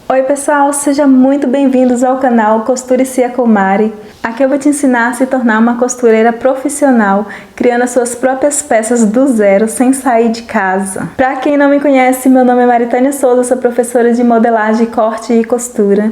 Oi pessoal, sejam muito bem-vindos ao canal Costure Cia com Mari. Aqui eu vou te ensinar a se tornar uma costureira profissional, criando as suas próprias peças do zero, sem sair de casa. Para quem não me conhece, meu nome é Maritânia Souza, sou professora de modelagem, corte e costura.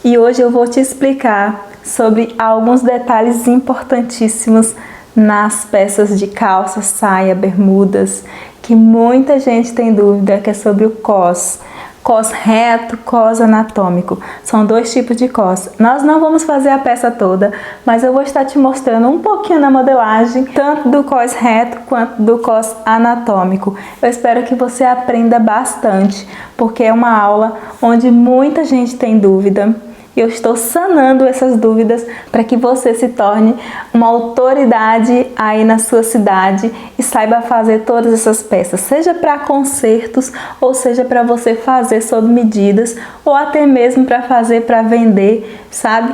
E hoje eu vou te explicar sobre alguns detalhes importantíssimos nas peças de calça, saia, bermudas, que muita gente tem dúvida, que é sobre o cos. Cos reto, cos anatômico. São dois tipos de cos. Nós não vamos fazer a peça toda, mas eu vou estar te mostrando um pouquinho na modelagem, tanto do cos reto quanto do cos anatômico. Eu espero que você aprenda bastante, porque é uma aula onde muita gente tem dúvida. Eu estou sanando essas dúvidas para que você se torne uma autoridade aí na sua cidade e saiba fazer todas essas peças, seja para concertos ou seja para você fazer sob medidas ou até mesmo para fazer para vender, sabe?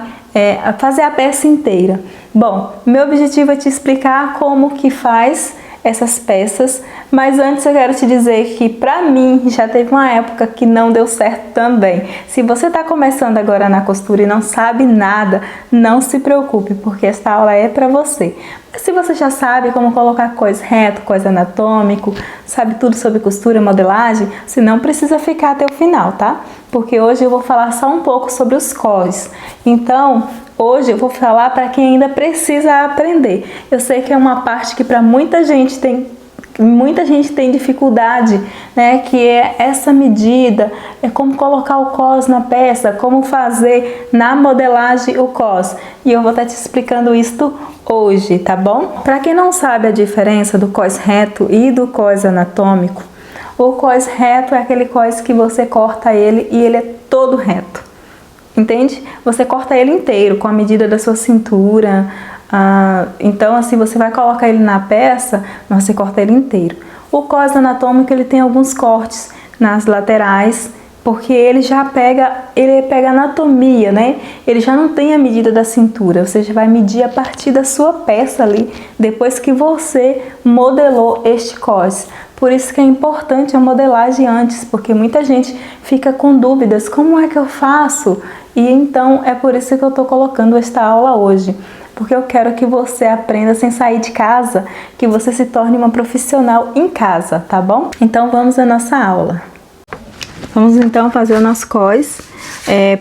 Fazer a peça inteira. Bom, meu objetivo é te explicar como que faz essas peças, mas antes eu quero te dizer que pra mim já teve uma época que não deu certo também. Se você está começando agora na costura e não sabe nada, não se preocupe, porque esta aula é para você. Mas se você já sabe como colocar cos reto, cos anatômico, sabe tudo sobre costura, modelagem, você não precisa ficar até o final, tá? Porque hoje eu vou falar só um pouco sobre os cos. Então, hoje eu vou falar para quem ainda precisa aprender. Eu sei que é uma parte que para muita gente tem dificuldade, né? Que é essa medida, é como colocar o cos na peça, como fazer na modelagem o cos. E eu vou estar te explicando isso hoje, tá bom? Para quem não sabe a diferença do cos reto e do cos anatômico, o cos reto é aquele cos que você corta ele e ele é todo reto. Entende? Você corta ele inteiro, com a medida da sua cintura. Então, assim, você vai colocar ele na peça, mas você corta ele inteiro. O cos anatômico, ele tem alguns cortes nas laterais, porque ele pega anatomia, né? Ele já não tem a medida da cintura, você já vai medir a partir da sua peça ali, depois que você modelou este cos. Por isso que é importante a modelagem antes, porque muita gente fica com dúvidas, como é que eu faço? E então é por isso que eu estou colocando esta aula hoje, porque eu quero que você aprenda sem sair de casa, que você se torne uma profissional em casa, tá bom? Então vamos à nossa aula. Vamos então fazer o nosso cos.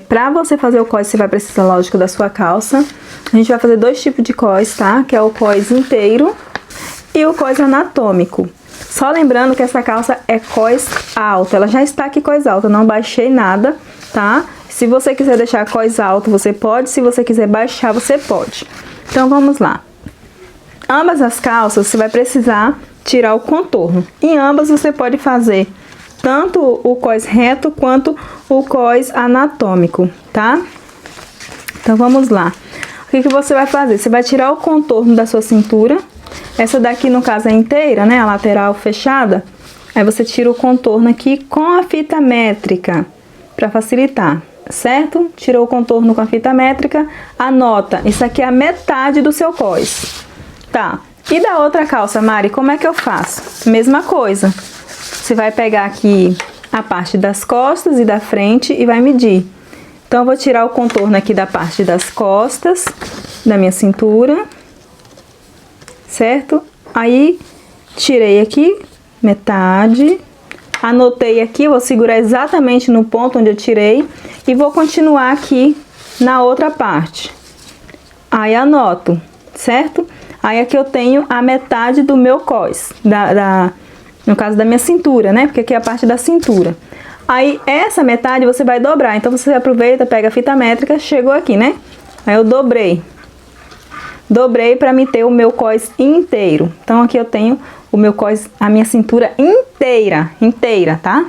Para você fazer o cos, você vai precisar, lógico, da sua calça. A gente vai fazer dois tipos de cos, tá? Que é o cos inteiro e o cos anatômico. Só lembrando que essa calça é cos alto, ela já está aqui cos alto, eu não baixei nada, tá? Se você quiser deixar cos alto, você pode, se você quiser baixar, você pode. Então, vamos lá. Ambas as calças, você vai precisar tirar o contorno. Em ambas, você pode fazer tanto o cos reto quanto o cos anatômico, tá? Então, vamos lá. O que você vai fazer? Você vai tirar o contorno da sua cintura. Essa daqui, no caso, é inteira, né? A lateral fechada. Aí você tira o contorno aqui com a fita métrica, para facilitar, certo? Tirou o contorno com a fita métrica, anota. Isso aqui é a metade do seu cos. Tá. E da outra calça, Mari, como é que eu faço? Mesma coisa. Você vai pegar aqui a parte das costas e da frente e vai medir. Então, eu vou tirar o contorno aqui da parte das costas, da minha cintura. Certo? Aí, tirei aqui, metade, anotei aqui, vou segurar exatamente no ponto onde eu tirei e vou continuar aqui na outra parte. Aí, anoto, certo? Aí, aqui eu tenho a metade do meu cos, no caso da minha cintura, né? Porque aqui é a parte da cintura. Aí, essa metade você vai dobrar, então você aproveita, pega a fita métrica, chegou aqui, né? Aí, eu dobrei. Dobrei para me ter o meu cos inteiro. Então, aqui eu tenho o meu cos, a minha cintura inteira, tá?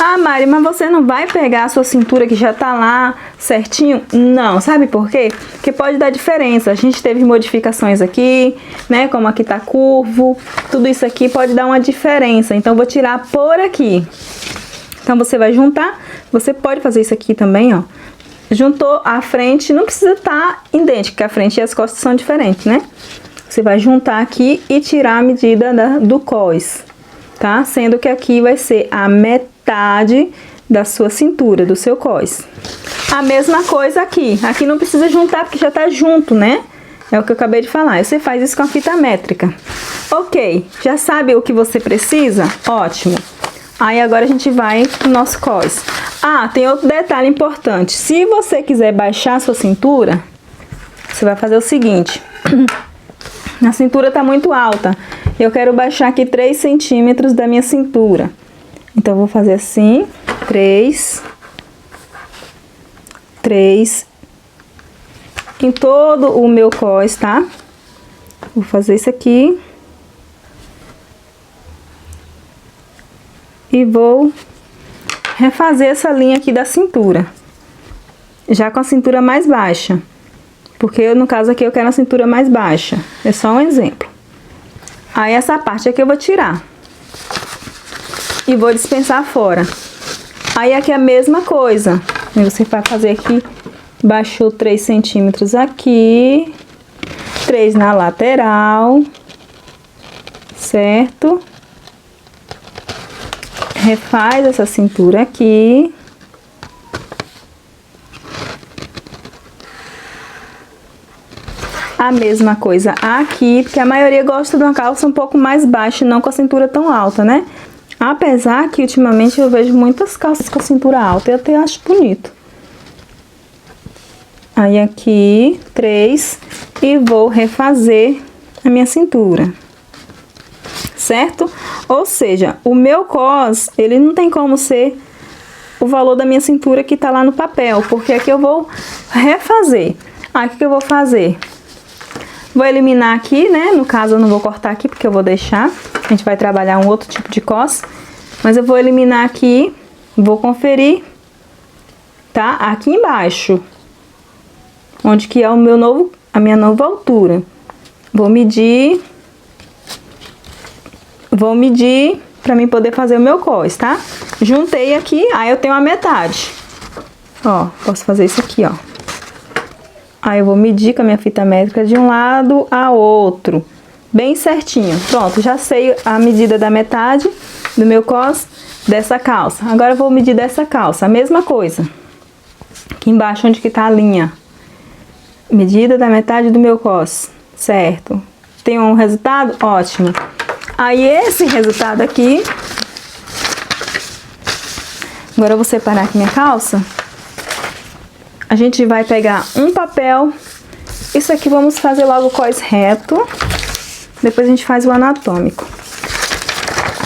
Ah, Mari, mas você não vai pegar a sua cintura que já tá lá certinho? Não, sabe por quê? Porque pode dar diferença. A gente teve modificações aqui, né? Como aqui tá curvo, tudo isso aqui pode dar uma diferença. Então, eu vou tirar por aqui. Então, você vai juntar. Você pode fazer isso aqui também, ó. Juntou a frente, não precisa estar idêntico, porque a frente e as costas são diferentes, né? Você vai juntar aqui e tirar a medida do cos, tá? Sendo que aqui vai ser a metade da sua cintura, do seu cós. A mesma coisa aqui. Aqui não precisa juntar porque já tá junto, né? É o que eu acabei de falar. Você faz isso com a fita métrica. Ok, já sabe o que você precisa? Ótimo. Aí agora a gente vai pro nosso cós. Ah, tem outro detalhe importante. Se você quiser baixar a sua cintura, você vai fazer o seguinte. A cintura tá muito alta. Eu quero baixar aqui 3 centímetros da minha cintura. Então, eu vou fazer assim. 3. Em todo o meu cós, tá? Vou fazer isso aqui. E vou refazer essa linha aqui da cintura. Já com a cintura mais baixa. Porque no caso aqui eu quero a cintura mais baixa. É só um exemplo. Aí essa parte aqui eu vou tirar. E vou dispensar fora. Aí aqui é a mesma coisa. Você vai fazer aqui, baixou 3 centímetros aqui. 3 na lateral. Certo? Refaz essa cintura aqui. A mesma coisa aqui, porque a maioria gosta de uma calça um pouco mais baixa, não com a cintura tão alta, né? Apesar que ultimamente eu vejo muitas calças com a cintura alta e até acho bonito. Aí aqui, 3, e vou refazer a minha cintura. Certo? Ou seja, o meu cós, ele não tem como ser o valor da minha cintura que tá lá no papel, porque aqui eu vou refazer. Aí o que eu vou fazer? Vou eliminar aqui, né? No caso eu não vou cortar aqui porque eu vou deixar. A gente vai trabalhar um outro tipo de cós. Mas eu vou eliminar aqui, vou conferir, tá? Aqui embaixo, onde que é a minha nova altura. Vou medir pra mim poder fazer o meu cós, tá? Juntei aqui, aí eu tenho a metade. Ó, posso fazer isso aqui, ó. Aí eu vou medir com a minha fita métrica de um lado a outro, bem certinho. Pronto, já sei a medida da metade do meu cós dessa calça. Agora eu vou medir dessa calça, a mesma coisa. Aqui embaixo onde que tá a linha. Medida da metade do meu cós, certo? Tem um resultado? Ótimo. Aí esse resultado aqui, agora eu vou separar aqui minha calça. A gente vai pegar um papel, isso aqui vamos fazer logo o cós reto, depois a gente faz o anatômico.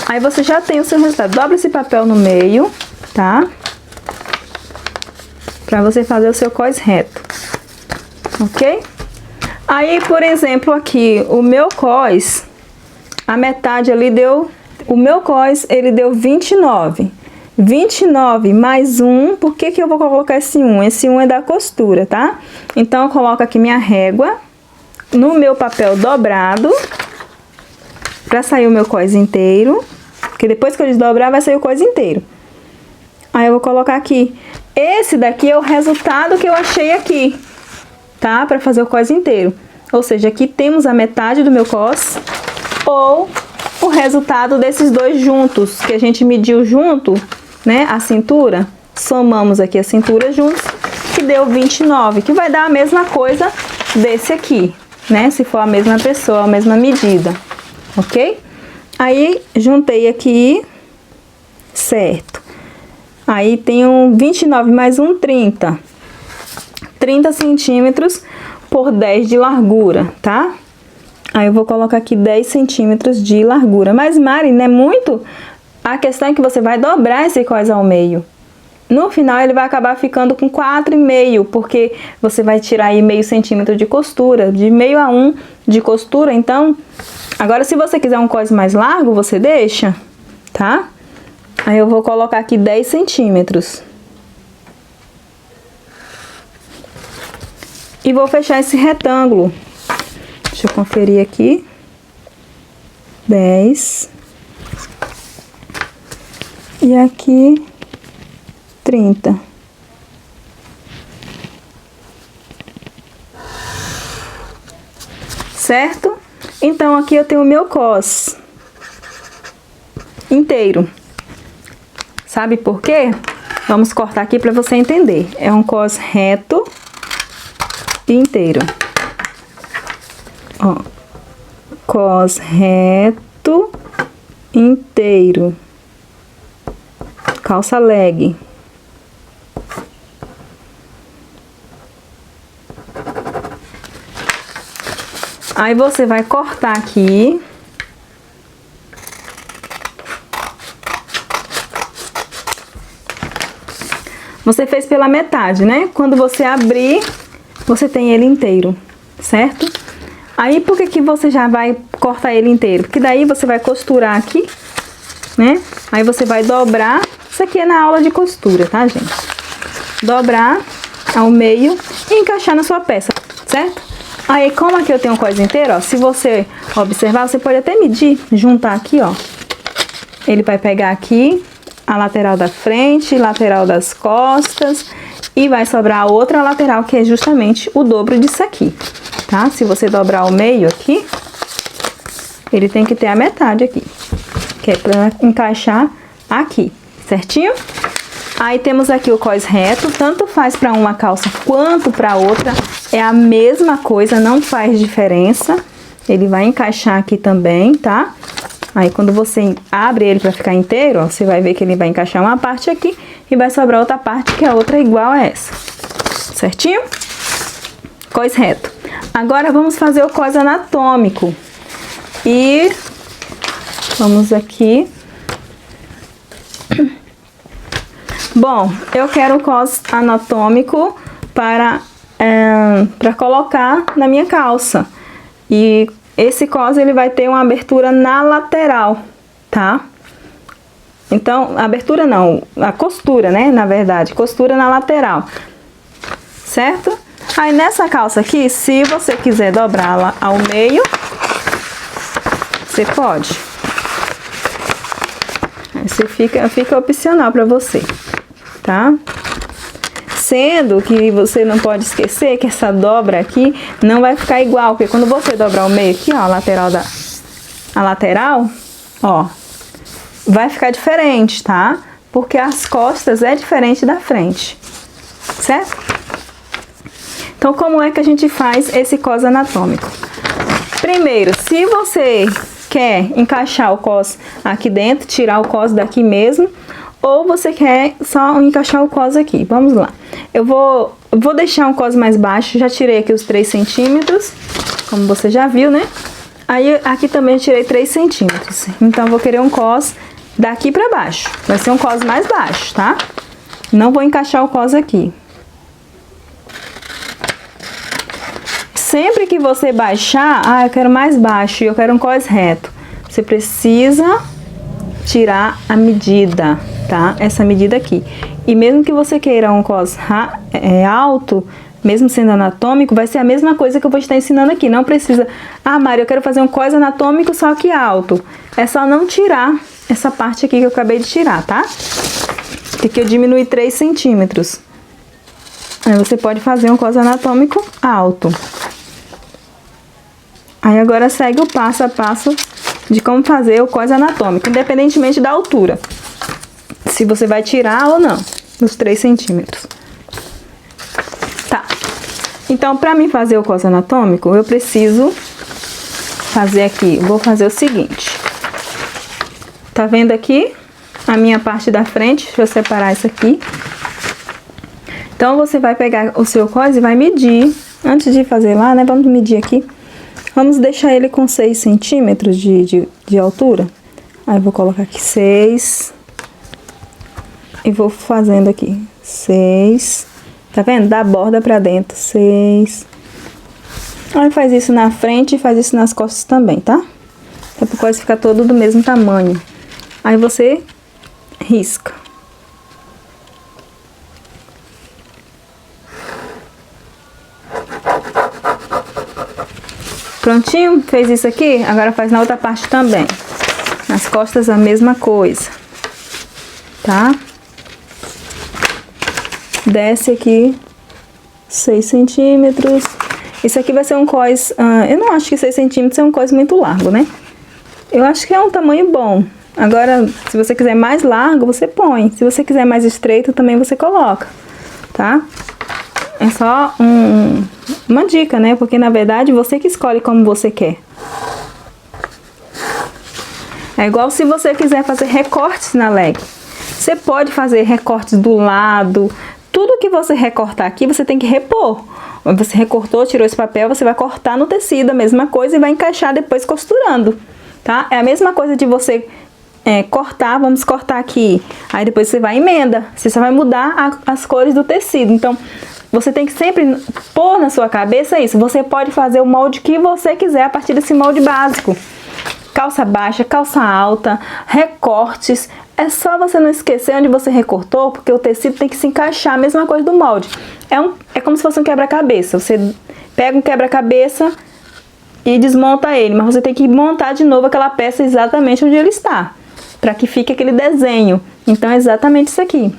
Aí você já tem o seu resultado, dobra esse papel no meio, tá? Pra você fazer o seu cós reto, ok? Aí, por exemplo, aqui, o meu cós, a metade ali deu, o meu cós, ele deu 29. 29 mais 1, por que que eu vou colocar esse 1? Esse 1 é da costura, tá? Então, eu coloco aqui minha régua no meu papel dobrado, pra sair o meu cós inteiro, porque depois que eu desdobrar, vai sair o cós inteiro. Aí, eu vou colocar aqui. Esse daqui é o resultado que eu achei aqui, tá? Pra fazer o cós inteiro. Ou seja, aqui temos a metade do meu cós, ou o resultado desses dois juntos, que a gente mediu junto, né, a cintura, somamos aqui a cintura juntos, que deu 29, que vai dar a mesma coisa desse aqui, né, se for a mesma pessoa, a mesma medida, ok? Aí, juntei aqui, certo. Aí, tem um 29 mais um 30. 30 centímetros por 10 de largura, tá? Aí, eu vou colocar aqui 10 centímetros de largura. Mas, Mari, não é muito? A questão é que você vai dobrar esse cós ao meio. No final, ele vai acabar ficando com 4,5, porque você vai tirar aí meio centímetro de costura, de meio a 1 de costura. Então, agora, se você quiser um cós mais largo, você deixa, tá? Aí, eu vou colocar aqui 10 centímetros. E vou fechar esse retângulo. Deixa eu conferir aqui. 10. E aqui, 30. Certo? Então, aqui eu tenho o meu cós inteiro. Sabe por quê? Vamos cortar aqui para você entender. É um cos reto e inteiro. Ó, cos reto inteiro. Calça leg. Aí você vai cortar aqui. Você fez pela metade, né? Quando você abrir, você tem ele inteiro, certo? Aí, por que você já vai cortar ele inteiro? Porque daí você vai costurar aqui, né? Aí você vai dobrar. Isso aqui é na aula de costura, tá, gente? Dobrar ao meio e encaixar na sua peça, certo? Aí, como aqui eu tenho coisa inteira, ó, se você observar, você pode até medir, juntar aqui, ó. Ele vai pegar aqui a lateral da frente, lateral das costas e vai sobrar a outra lateral, que é justamente o dobro disso aqui, tá? Se você dobrar o meio aqui, ele tem que ter a metade aqui, que é pra encaixar aqui, certinho? Aí temos aqui o cós reto, tanto faz para uma calça quanto para outra, é a mesma coisa, não faz diferença. Ele vai encaixar aqui também, tá? Aí quando você abre ele para ficar inteiro, ó, você vai ver que ele vai encaixar uma parte aqui e vai sobrar outra parte, que é outra igual a essa. Certinho? Cós reto. Agora vamos fazer o cós anatômico. E vamos aqui. Bom, eu quero o cós anatômico para colocar na minha calça. E esse cós, ele vai ter uma abertura na lateral, tá? Então, abertura não, a costura, né? Na verdade, costura na lateral, certo? Aí, nessa calça aqui, se você quiser dobrá-la ao meio, você pode. Aí fica opcional pra você, tá? Sendo que você não pode esquecer que essa dobra aqui não vai ficar igual, porque quando você dobrar o meio aqui, ó, a lateral, ó, vai ficar diferente, tá? Porque as costas é diferente da frente, certo? Então, como é que a gente faz esse cós anatômico? Primeiro, se você quer encaixar o cós aqui dentro, tirar o cós daqui mesmo, ou você quer só encaixar o cós aqui. Vamos lá. Eu vou deixar um cós mais baixo. Já tirei aqui os 3 centímetros, como você já viu, né? Aí, aqui também eu tirei 3 centímetros. Então, eu vou querer um cós daqui pra baixo. Vai ser um cós mais baixo, tá? Não vou encaixar o cós aqui. Sempre que você baixar, eu quero mais baixo e eu quero um cós reto. Você precisa tirar a medida, tá? Essa medida aqui. E mesmo que você queira um cós alto, mesmo sendo anatômico, vai ser a mesma coisa que eu vou estar ensinando aqui. Não precisa... Ah, Mari, eu quero fazer um cós anatômico só que alto. É só não tirar essa parte aqui que eu acabei de tirar, tá? Aqui eu diminui 3 centímetros. Aí você pode fazer um cós anatômico alto. Aí agora segue o passo a passo de como fazer o cós anatômico, independentemente da altura. Se você vai tirar ou não, os 3 centímetros. Tá. Então, para mim fazer o cós anatômico, eu preciso fazer aqui, vou fazer o seguinte. Tá vendo aqui a minha parte da frente? Deixa eu separar isso aqui. Então, você vai pegar o seu cós e vai medir. Antes de fazer lá, né, vamos medir aqui. Vamos deixar ele com 6 centímetros de altura. Aí, eu vou colocar aqui 6. E vou fazendo aqui 6. Tá vendo? Da borda pra dentro. 6. Aí, faz isso na frente e faz isso nas costas também, tá? É pro cós ficar todo do mesmo tamanho. Aí, você risca. Prontinho? Fez isso aqui? Agora faz na outra parte também. Nas costas a mesma coisa. Tá? Desce aqui 6 centímetros. Isso aqui vai ser um cós... eu não acho que 6 centímetros é um cós muito largo, né? Eu acho que é um tamanho bom. Agora, se você quiser mais largo, você põe. Se você quiser mais estreito, também você coloca, tá? É só uma dica, né? Porque, na verdade, você que escolhe como você quer. É igual se você quiser fazer recortes na leg. Você pode fazer recortes do lado. Tudo que você recortar aqui, você tem que repor. Você recortou, tirou esse papel, você vai cortar no tecido a mesma coisa e vai encaixar depois costurando, tá? É a mesma coisa de você cortar, vamos cortar aqui. Aí depois você vai emenda. Você só vai mudar as cores do tecido. Então, você tem que sempre pôr na sua cabeça isso. Você pode fazer o molde que você quiser a partir desse molde básico. Calça baixa, calça alta, recortes. É só você não esquecer onde você recortou, porque o tecido tem que se encaixar, a mesma coisa do molde. É como se fosse um quebra-cabeça. Você pega um quebra-cabeça e desmonta ele, mas você tem que montar de novo aquela peça exatamente onde ele está, para que fique aquele desenho. Então é exatamente isso aqui.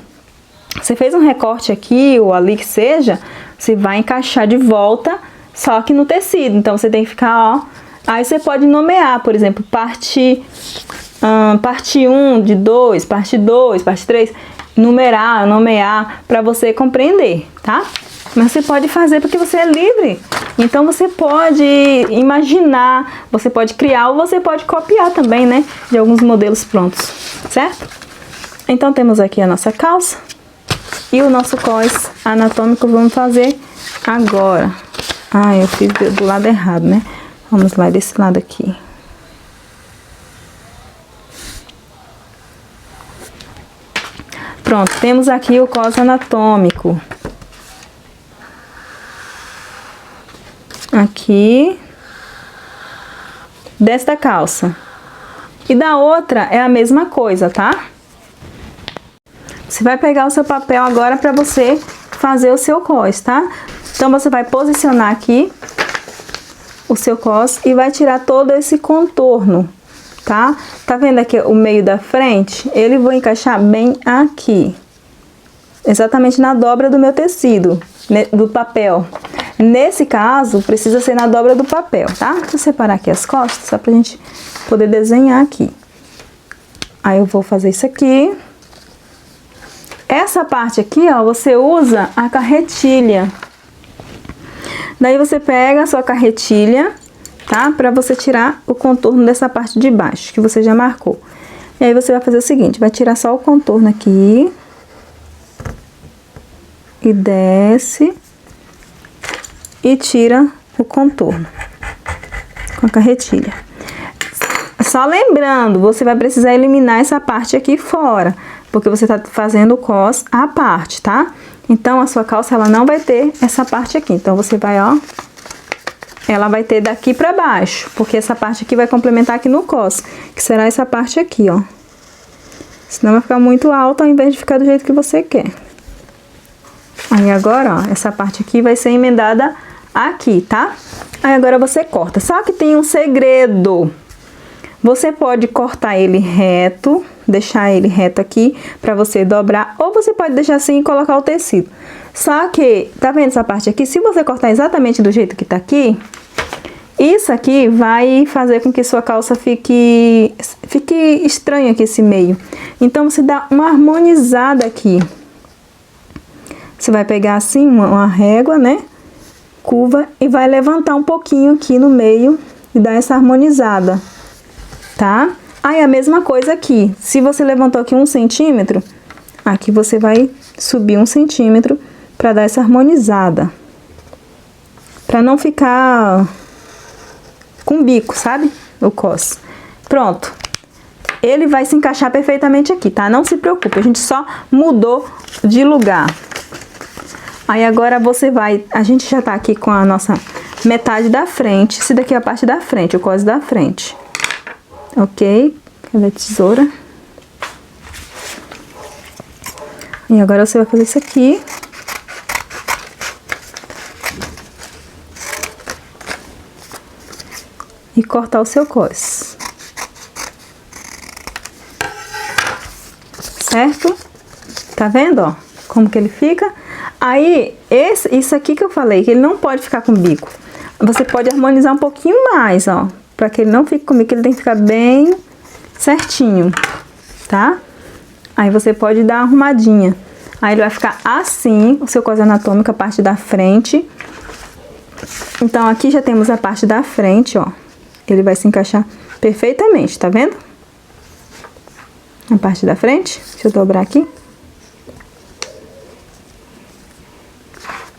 Você fez um recorte aqui ou ali que seja, você vai encaixar de volta, só que no tecido. Então você tem que ficar, ó. Aí você pode nomear, por exemplo, parte 1 de 2, parte 2, parte 3, numerar, nomear, para você compreender, tá? Mas você pode fazer porque você é livre. Então você pode imaginar, você pode criar ou você pode copiar também, né? De alguns modelos prontos, certo? Então temos aqui a nossa calça e o nosso cós anatômico vamos fazer agora. Ah, eu fiz do lado errado, né? Vamos lá desse lado aqui. Pronto, temos aqui o cós anatômico. Aqui. Desta calça. E da outra é a mesma coisa, tá? Você vai pegar o seu papel agora para você fazer o seu cós, tá? Então, você vai posicionar aqui o seu cós e vai tirar todo esse contorno, tá? Tá vendo aqui o meio da frente? Ele vou encaixar bem aqui, exatamente na dobra do meu tecido, do papel. Nesse caso, precisa ser na dobra do papel, tá? Deixa eu separar aqui as costas, só pra gente poder desenhar aqui. Aí eu vou fazer isso aqui. Essa parte aqui, ó, você usa a carretilha. Daí você pega a sua carretilha, tá? Pra você tirar o contorno dessa parte de baixo, que você já marcou. E aí você vai fazer o seguinte, vai tirar só o contorno aqui. E desce. E tira o contorno com a carretilha. Só lembrando, você vai precisar eliminar essa parte aqui fora, porque você tá fazendo o cós à parte, tá? Então, a sua calça, ela não vai ter essa parte aqui. Então, você vai, ó, ela vai ter daqui pra baixo, porque essa parte aqui vai complementar aqui no cós, que será essa parte aqui, ó. Senão vai ficar muito alta ao invés de ficar do jeito que você quer. Aí, agora, ó, essa parte aqui vai ser emendada aqui, tá? Aí, agora você corta. Só que tem um segredo. Você pode cortar ele reto, deixar ele reto aqui pra você dobrar, ou você pode deixar assim e colocar o tecido. Só que, tá vendo essa parte aqui? Se você cortar exatamente do jeito que tá aqui, isso aqui vai fazer com que sua calça fique estranha aqui esse meio. Então, você dá uma harmonizada aqui. Você vai pegar assim uma régua, né? Curva, e vai levantar um pouquinho aqui no meio e dar essa harmonizada, tá? Aí, a mesma coisa aqui. Se você levantou aqui 1 centímetro, aqui você vai subir 1 centímetro pra dar essa harmonizada. Pra não ficar com bico, sabe? O cós. Pronto. Ele vai se encaixar perfeitamente aqui, tá? Não se preocupe, a gente só mudou de lugar. Aí, agora você vai... A gente já tá aqui com a nossa metade da frente. Esse daqui é a parte da frente, o cós da frente. Ok? Cadê a tesoura? E agora você vai fazer isso aqui. E cortar o seu cós. Certo? Tá vendo, ó? Como que ele fica? Aí, isso aqui que eu falei, que ele não pode ficar com bico. Você pode harmonizar um pouquinho mais, ó. Pra que ele não fique com bico, ele tem que ficar bem certinho, tá? Aí você pode dar uma arrumadinha. Aí ele vai ficar assim, o seu cos anatômico, a parte da frente. Então, aqui já temos a parte da frente, ó. Ele vai se encaixar perfeitamente, tá vendo? A parte da frente. Deixa eu dobrar aqui.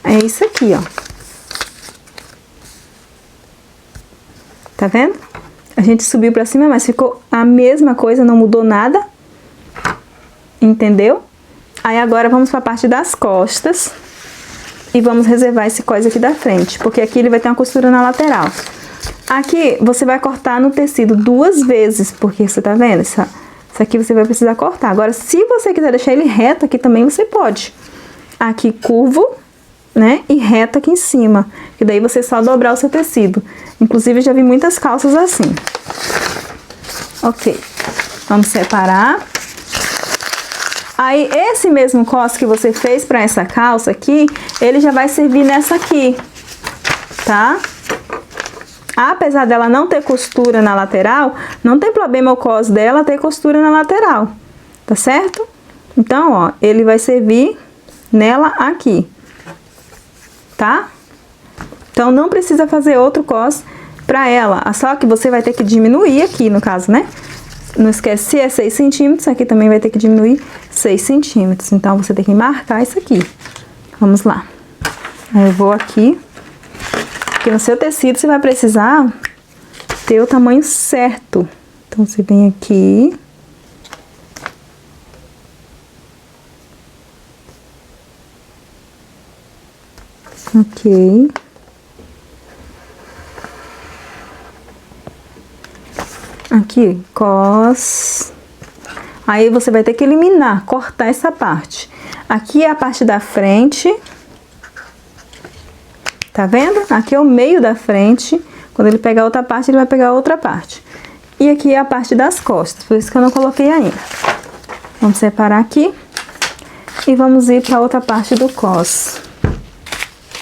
É isso aqui, ó. Tá vendo? A gente subiu pra cima, mas ficou a mesma coisa, não mudou nada. Entendeu? Aí agora vamos pra parte das costas. E vamos reservar esse cós aqui da frente, porque aqui ele vai ter uma costura na lateral. Aqui você vai cortar no tecido 2 vezes, porque você tá vendo? Isso aqui você vai precisar cortar. Agora, se você quiser deixar ele reto aqui também, você pode. Aqui curvo, né? E reto aqui em cima. Que daí você só dobrar o seu tecido. Inclusive, eu já vi muitas calças assim. Ok. Vamos separar. Aí, esse mesmo cos que você fez pra essa calça aqui, ele já vai servir nessa aqui, tá? Apesar dela não ter costura na lateral, não tem problema o cos dela ter costura na lateral, tá certo? Então, ó, ele vai servir nela aqui, tá? Então, não precisa fazer outro cos pra ela, só que você vai ter que diminuir aqui, no caso, né? Não esquece, se é 6 centímetros, aqui também vai ter que diminuir 6 centímetros. Então, você tem que marcar isso aqui. Vamos lá. Aí eu vou aqui. Porque no seu tecido, você vai precisar ter o tamanho certo. Então, você vem aqui. Ok. Aqui, cos. Aí você vai ter que eliminar, cortar essa parte. Aqui é a parte da frente. Tá vendo? Aqui é o meio da frente. Quando ele pegar outra parte, ele vai pegar outra parte. E aqui é a parte das costas, por isso que eu não coloquei ainda. Vamos separar aqui. E vamos ir para outra parte do cos.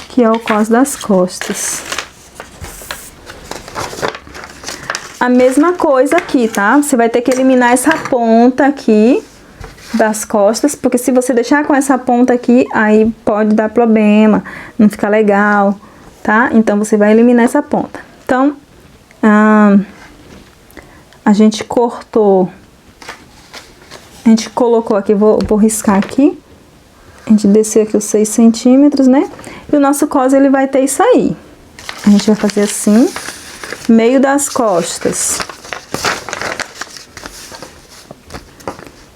Que é o cos das costas. A mesma coisa aqui, tá? Você vai ter que eliminar essa ponta aqui das costas, porque se você deixar com essa ponta aqui, aí pode dar problema, não fica legal, tá? Então, você vai eliminar essa ponta. Então, a gente cortou, a gente colocou aqui, vou riscar aqui, a gente desceu aqui os 6 centímetros, né? E o nosso cos, ele vai ter isso aí. A gente vai fazer assim. Meio das costas.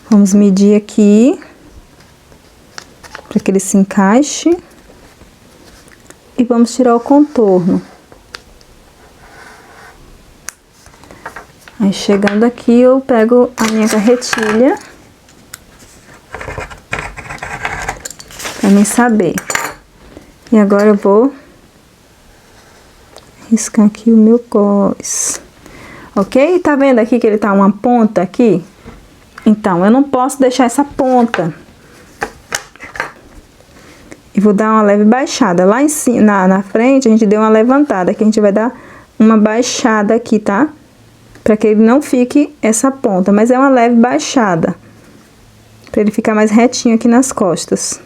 Vamos medir aqui para que ele se encaixe e vamos tirar o contorno. Aí chegando aqui eu pego a minha carretilha para mim saber. E agora eu vou riscar aqui o meu cos, ok? Tá vendo aqui que ele tá uma ponta aqui? Então, eu não posso deixar essa ponta. E vou dar uma leve baixada. Lá em cima, na frente, a gente deu uma levantada. Aqui a gente vai dar uma baixada aqui, tá? Pra que ele não fique essa ponta, mas é uma leve baixada. Pra ele ficar mais retinho aqui nas costas.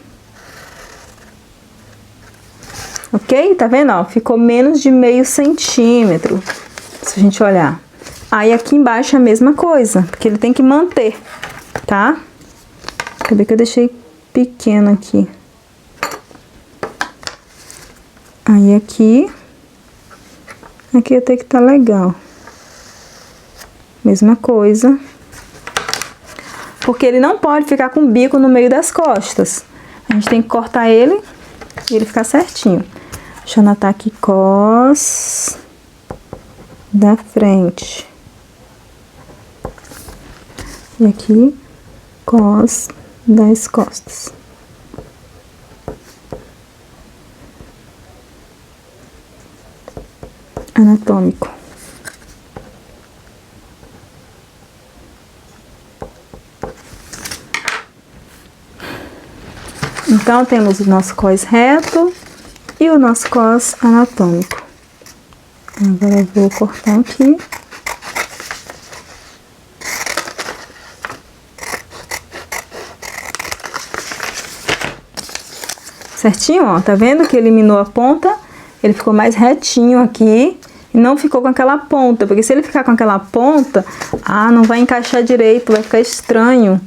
Ok? Tá vendo, ó? Ficou menos de meio centímetro, se a gente olhar. Aí, aqui embaixo é a mesma coisa, porque ele tem que manter, tá? Cadê que eu deixei pequeno aqui? Aí, aqui até que tá legal. Mesma coisa. Porque ele não pode ficar com o bico no meio das costas. A gente tem que cortar ele e ele ficar certinho. Deixa eu anotar aqui, cos da frente. E aqui, cos das costas. Anatômico. Então, temos o nosso cos reto e o nosso cos anatômico. Agora eu vou cortar aqui. certinho, ó. Tá vendo que eliminou a ponta? Ele ficou mais retinho aqui e não ficou com aquela ponta, porque se ele ficar com aquela ponta, não vai encaixar direito, vai ficar estranho.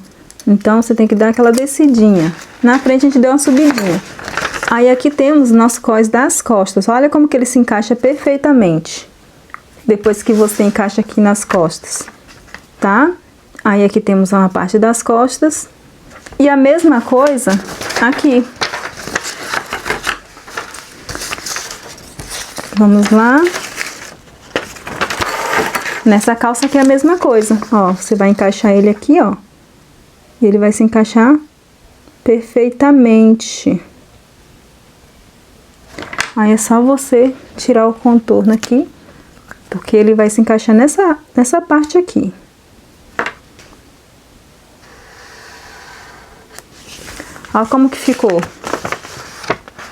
Então, você tem que dar aquela descidinha. Na frente, a gente deu uma subidinha. Aí, aqui temos o nosso cós das costas. Olha como que ele se encaixa perfeitamente. Depois que você encaixa aqui nas costas, tá? Aí, aqui temos uma parte das costas. E a mesma coisa aqui. Vamos lá. Nessa calça aqui é a mesma coisa. Ó, você vai encaixar ele aqui, ó. E ele vai se encaixar perfeitamente. Aí é só você tirar o contorno aqui, porque ele vai se encaixar nessa parte aqui. Olha como que ficou.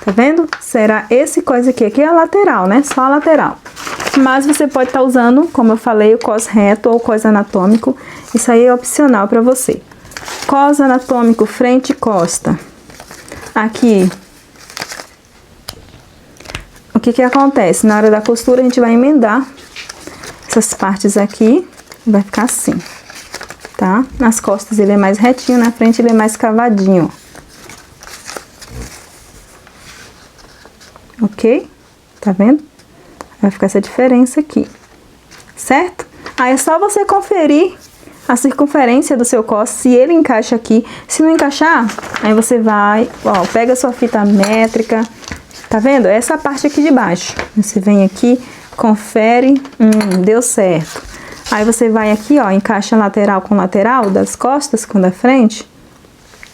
Tá vendo? Será esse cós aqui. Aqui é a lateral, né? Só a lateral. Mas você pode estar usando, como eu falei, o cós reto ou o cós anatômico. Isso aí é opcional para você. Cós anatômico, frente e costa. Aqui. O que que acontece? Na hora da costura, a gente vai emendar essas partes aqui. Vai ficar assim, tá? Nas costas ele é mais retinho, na frente ele é mais cavadinho. Ok? Tá vendo? Vai ficar essa diferença aqui, certo? Aí é só você conferir a circunferência do seu cós, se ele encaixa aqui. Se não encaixar, aí você vai, ó, pega a sua fita métrica, tá vendo? Essa parte aqui de baixo. Você vem aqui, confere, deu certo. Aí você vai aqui, ó, encaixa lateral com lateral das costas com da frente.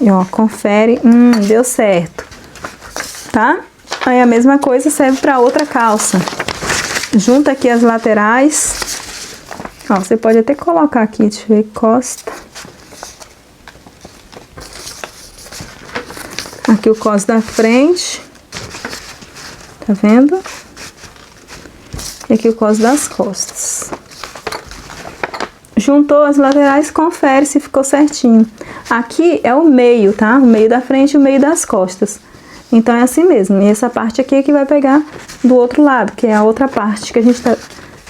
E ó, confere, deu certo, tá? Aí a mesma coisa serve para outra calça. Junta aqui as laterais. Ó, você pode até colocar aqui, deixa eu ver, costa. Aqui o cós da frente. Tá vendo? E aqui o cós das costas. Juntou as laterais, confere se ficou certinho. Aqui é o meio, tá? O meio da frente e o meio das costas. Então, é assim mesmo. E essa parte aqui é que vai pegar do outro lado, que é a outra parte, que a gente tá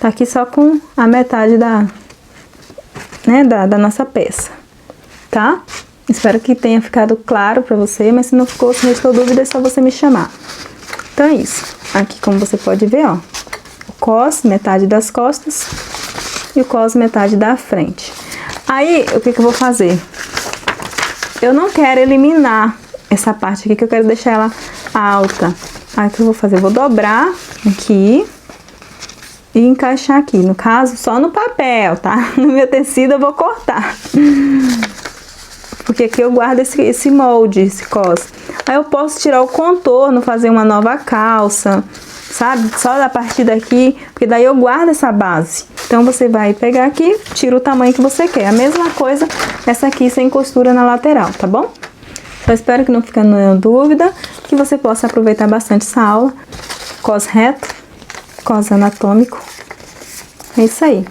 aqui só com a metade da nossa peça, tá? Espero que tenha ficado claro pra você, mas se não ficou, se restou dúvida, é só você me chamar. Então, é isso. Aqui, como você pode ver, ó, o cós, metade das costas, e o cós, metade da frente. Aí, o que que eu vou fazer? Eu não quero eliminar essa parte aqui, que eu quero deixar ela alta. Aí, o que eu vou fazer? Eu vou dobrar aqui e encaixar aqui. No caso, só no papel, tá? No meu tecido eu vou cortar. Porque aqui eu guardo esse molde, esse cós. Aí eu posso tirar o contorno, fazer uma nova calça, sabe? Só da partir daqui, porque daí eu guardo essa base. Então, você vai pegar aqui, tira o tamanho que você quer. A mesma coisa, essa aqui sem costura na lateral, tá bom? Eu espero que não fique nenhuma dúvida, que você possa aproveitar bastante essa aula. Cós reto, cós anatômico. É isso aí.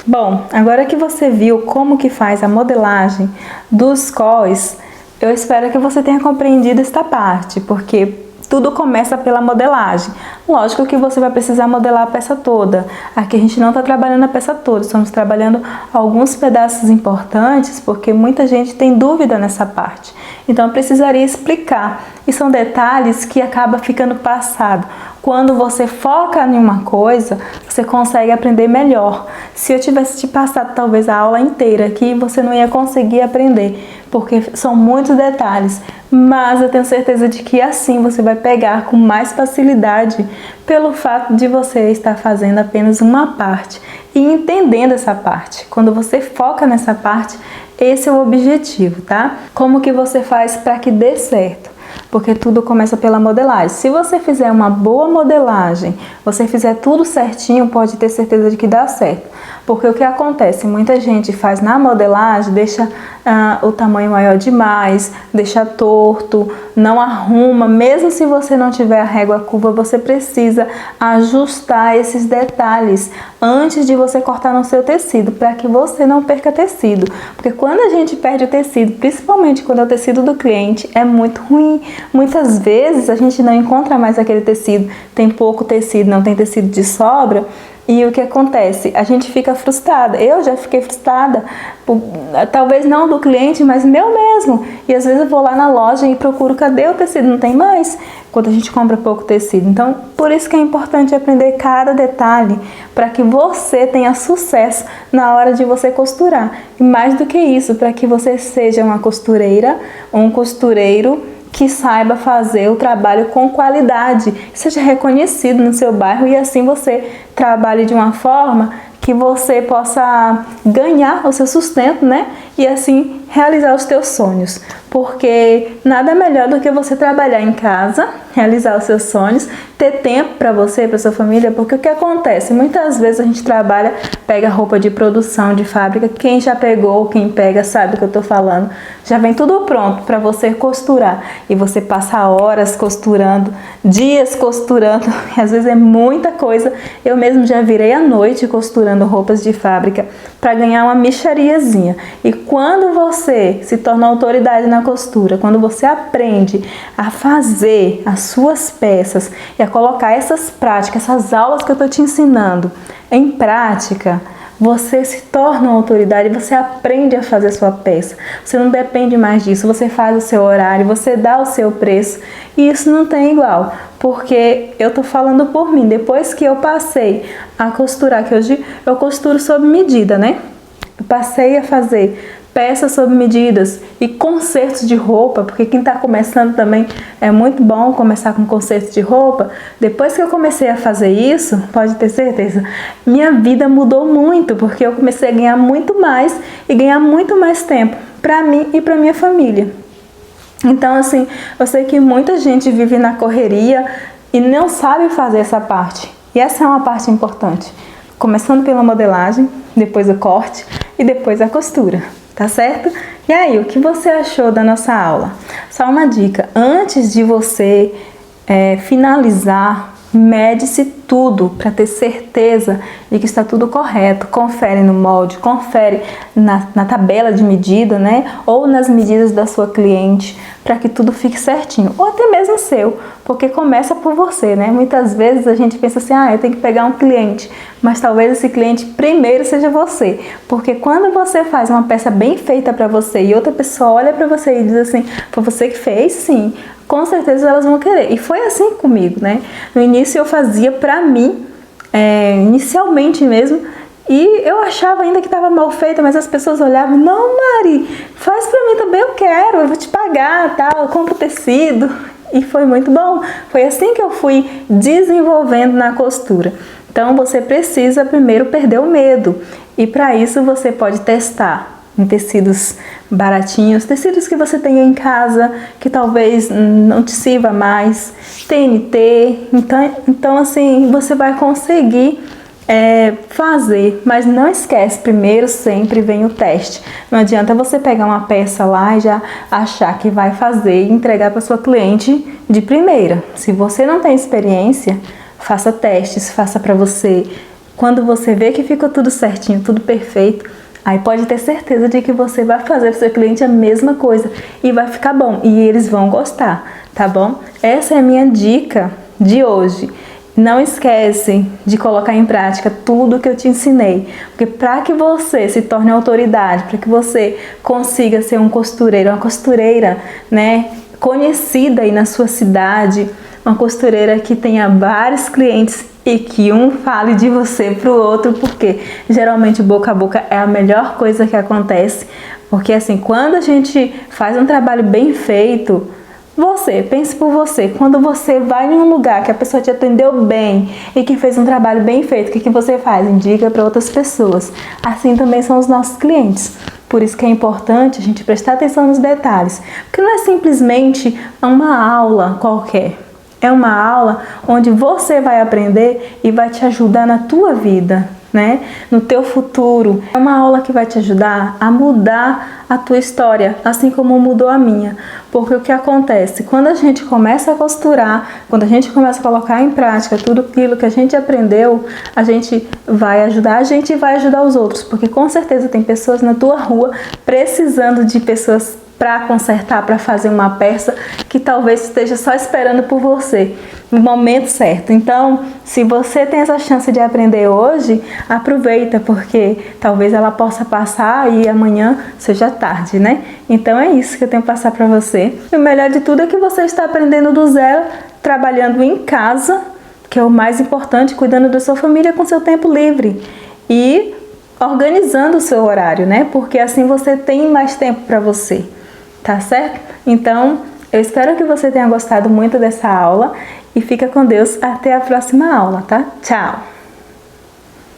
Bom, agora que você viu como que faz a modelagem dos cós, eu espero que você tenha compreendido esta parte, porque tudo começa pela modelagem. Lógico que você vai precisar modelar a peça toda. Aqui a gente não está trabalhando a peça toda, estamos trabalhando alguns pedaços importantes, porque muita gente tem dúvida nessa parte. Então eu precisaria explicar. E são detalhes que acaba ficando passado. Quando você foca em uma coisa, você consegue aprender melhor. Se eu tivesse te passado talvez a aula inteira aqui, você não ia conseguir aprender, porque são muitos detalhes. Mas eu tenho certeza de que assim você vai pegar com mais facilidade pelo fato de você estar fazendo apenas uma parte e entendendo essa parte. Quando você foca nessa parte, esse é o objetivo, tá? Como que você faz para que dê certo? Porque tudo começa pela modelagem. Se você fizer uma boa modelagem, você fizer tudo certinho, pode ter certeza de que dá certo. Porque o que acontece? Muita gente faz na modelagem, deixa o tamanho maior demais, deixa torto, não arruma. Mesmo se você não tiver a régua curva, você precisa ajustar esses detalhes antes de você cortar no seu tecido, para que você não perca tecido. Porque quando a gente perde o tecido, principalmente quando é o tecido do cliente, é muito ruim. Muitas vezes a gente não encontra mais aquele tecido, tem pouco tecido, não tem tecido de sobra. E o que acontece? A gente fica frustrada. Eu já fiquei frustrada, talvez não do cliente, mas meu mesmo. E às vezes eu vou lá na loja e procuro, cadê o tecido? Não tem mais, quando a gente compra pouco tecido. Então, por isso que é importante aprender cada detalhe, para que você tenha sucesso na hora de você costurar. E mais do que isso, para que você seja uma costureira, um costureiro que saiba fazer o trabalho com qualidade, seja reconhecido no seu bairro e assim você trabalhe de uma forma que você possa ganhar o seu sustento, né? E assim realizar os teus sonhos. Porque nada melhor do que você trabalhar em casa, realizar os seus sonhos, ter tempo para você, para sua família, porque o que acontece? Muitas vezes a gente trabalha, pega roupa de produção, de fábrica, quem já pegou, quem pega sabe o que eu tô falando, já vem tudo pronto para você costurar, e você passa horas costurando, dias costurando, e às vezes é muita coisa. Eu mesmo já virei à noite costurando roupas de fábrica para ganhar uma mixariazinha. E quando você se torna autoridade na costura, quando você aprende a fazer as suas peças e a colocar essas práticas, essas aulas que eu estou te ensinando em prática, você se torna uma autoridade, você aprende a fazer a sua peça. Você não depende mais disso, você faz o seu horário, você dá o seu preço, e isso não tem igual. Porque eu tô falando por mim, depois que eu passei a costurar, que hoje eu costuro sob medida, né? Eu passei a fazer peças sob medidas e consertos de roupa, porque quem está começando também é muito bom começar com conserto de roupa. Depois que eu comecei a fazer isso, pode ter certeza, minha vida mudou muito, porque eu comecei a ganhar muito mais e ganhar muito mais tempo para mim e para minha família. Então, assim, eu sei que muita gente vive na correria e não sabe fazer essa parte. E essa é uma parte importante. Começando pela modelagem, depois o corte e depois a costura. Tá certo? E aí, o que você achou da nossa aula? Só uma dica, antes de você finalizar, mede-se tudo para ter certeza de que está tudo correto. Confere no molde, confere na tabela de medida, né? Ou nas medidas da sua cliente, para que tudo fique certinho. Ou até mesmo seu, porque começa por você, né? Muitas vezes a gente pensa assim, eu tenho que pegar um cliente, mas talvez esse cliente primeiro seja você. Porque quando você faz uma peça bem feita para você e outra pessoa olha para você e diz assim, foi você que fez? Sim. Com certeza elas vão querer. E foi assim comigo, né? No início eu fazia pra mim, inicialmente mesmo, e eu achava ainda que estava mal feita, mas as pessoas olhavam, não, Mari, faz pra mim também, eu quero, eu vou te pagar, tal, eu compro tecido. E foi muito bom. Foi assim que eu fui desenvolvendo na costura. Então você precisa primeiro perder o medo. E para isso você pode testar em tecidos baratinhos, tecidos que você tenha em casa, que talvez não te sirva mais, TNT, então assim, você vai conseguir fazer, mas não esquece, primeiro sempre vem o teste. Não adianta você pegar uma peça lá e já achar que vai fazer e entregar para sua cliente de primeira. Se você não tem experiência, faça testes, faça para você. Quando você vê que ficou tudo certinho, tudo perfeito, aí pode ter certeza de que você vai fazer para o seu cliente a mesma coisa e vai ficar bom e eles vão gostar, tá bom? Essa é a minha dica de hoje. Não esquece de colocar em prática tudo que eu te ensinei, porque para que você se torne autoridade, para que você consiga ser um costureiro, uma costureira, né, conhecida aí na sua cidade, uma costureira que tenha vários clientes e que um fale de você para o outro, porque geralmente boca a boca é a melhor coisa que acontece, porque assim, quando a gente faz um trabalho bem feito, pense por você, quando você vai em um lugar que a pessoa te atendeu bem e que fez um trabalho bem feito, o que você faz? Indica para outras pessoas. Assim também são os nossos clientes. Por isso que é importante a gente prestar atenção nos detalhes, porque não é simplesmente uma aula qualquer. É uma aula onde você vai aprender e vai te ajudar na tua vida, né, no teu futuro. É uma aula que vai te ajudar a mudar a tua história, assim como mudou a minha. Porque o que acontece? Quando a gente começa a costurar, quando a gente começa a colocar em prática tudo aquilo que a gente aprendeu, a gente vai ajudar a gente e vai ajudar os outros. Porque com certeza tem pessoas na tua rua precisando de pessoas para consertar, para fazer uma peça que talvez esteja só esperando por você no momento certo. Então, se você tem essa chance de aprender hoje, aproveita, porque talvez ela possa passar e amanhã seja tarde, né? Então é isso que eu tenho que passar para você. E o melhor de tudo é que você está aprendendo do zero, trabalhando em casa, que é o mais importante, cuidando da sua família com seu tempo livre. E organizando o seu horário, né? Porque assim você tem mais tempo para você. Tá certo? Então, eu espero que você tenha gostado muito dessa aula e fica com Deus até a próxima aula, tá? Tchau!